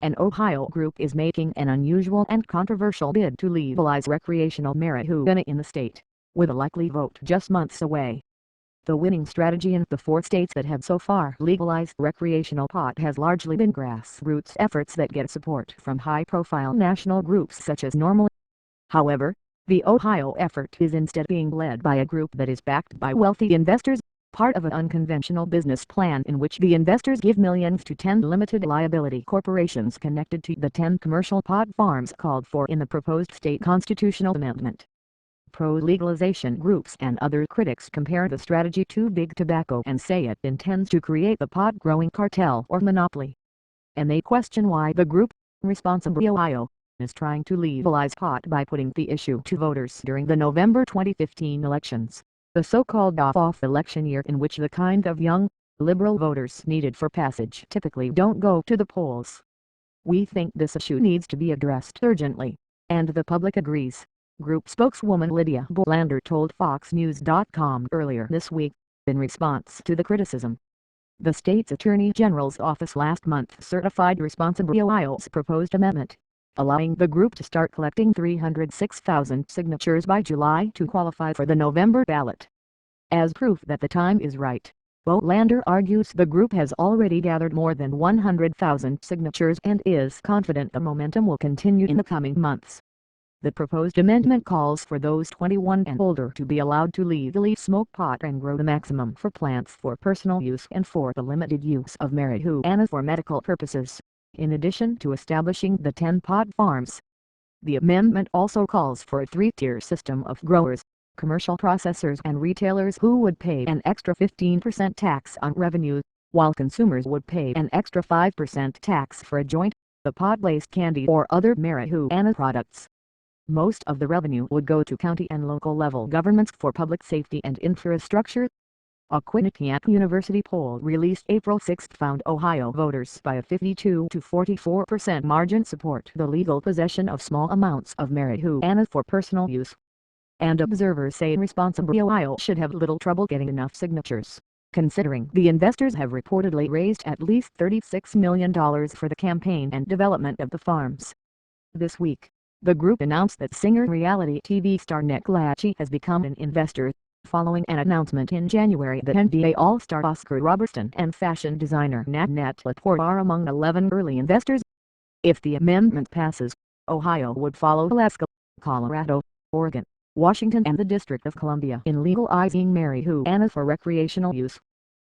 an Ohio group is making an unusual and controversial bid to legalize recreational marijuana in the state, with a likely vote just months away. The winning strategy in the 4 states that have so far legalized recreational pot has largely been grassroots efforts that get support from high-profile national groups such as NORML. However, the Ohio effort is instead being led by a group that is backed by wealthy investors, part of an unconventional business plan in which the investors give millions to 10 limited-liability corporations connected to the 10 commercial pot farms called for in the proposed state constitutional amendment. Pro-legalization groups and other critics compare the strategy to big tobacco and say it intends to create the pot-growing cartel or monopoly. And they question why the group, ResponsibleOhio, is trying to legalize pot by putting the issue to voters during the November 2015 elections, the so-called off election year in which the kind of young, liberal voters needed for passage typically don't go to the polls. "We think this issue needs to be addressed urgently, and the public agrees," group spokeswoman Lydia Bolander told FoxNews.com earlier this week, in response to the criticism. The state's Attorney General's office last month certified ResponsibleOhio's proposed amendment, allowing the group to start collecting 306,000 signatures by July to qualify for the November ballot. As proof that the time is right, Bolander argues the group has already gathered more than 100,000 signatures and is confident the momentum will continue in the coming months. The proposed amendment calls for those 21 and older to be allowed to legally smoke pot and grow the maximum for plants for personal use and for the limited use of marijuana for medical purposes, in addition to establishing the 10 pot farms. The amendment also calls for a 3-tier system of growers, commercial processors and retailers who would pay an extra 15% tax on revenue, while consumers would pay an extra 5% tax for a joint, the pot-based candy or other marijuana products. Most of the revenue would go to county and local level governments for public safety and infrastructure. A Quinnipiac University poll released April 6 found Ohio voters by a 52 to 44% margin support the legal possession of small amounts of marijuana for personal use. And observers say ResponsibleOhio should have little trouble getting enough signatures, considering the investors have reportedly raised at least $36 million for the campaign and development of the farms. This week, the group announced that singer reality TV star Nick Lachey has become an investor, following an announcement in January that NBA All-Star Oscar Robertson and fashion designer Nat Laporte are among 11 early investors. If the amendment passes, Ohio would follow Alaska, Colorado, Oregon, Washington and the District of Columbia in legalizing marijuana for recreational use.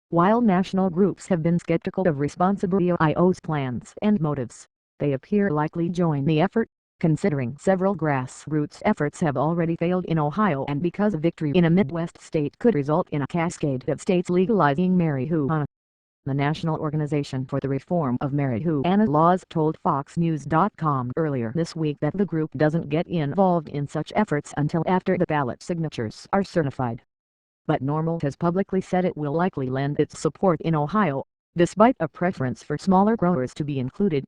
While national groups have been skeptical of ResponsibleOhio's plans and motives, they appear likely join the effort, considering several grassroots efforts have already failed in Ohio and because a victory in a Midwest state could result in a cascade of states legalizing marijuana. The National Organization for the Reform of Marijuana Laws told FoxNews.com earlier this week that the group doesn't get involved in such efforts until after the ballot signatures are certified. But NORML has publicly said it will likely lend its support in Ohio, despite a preference for smaller growers to be included.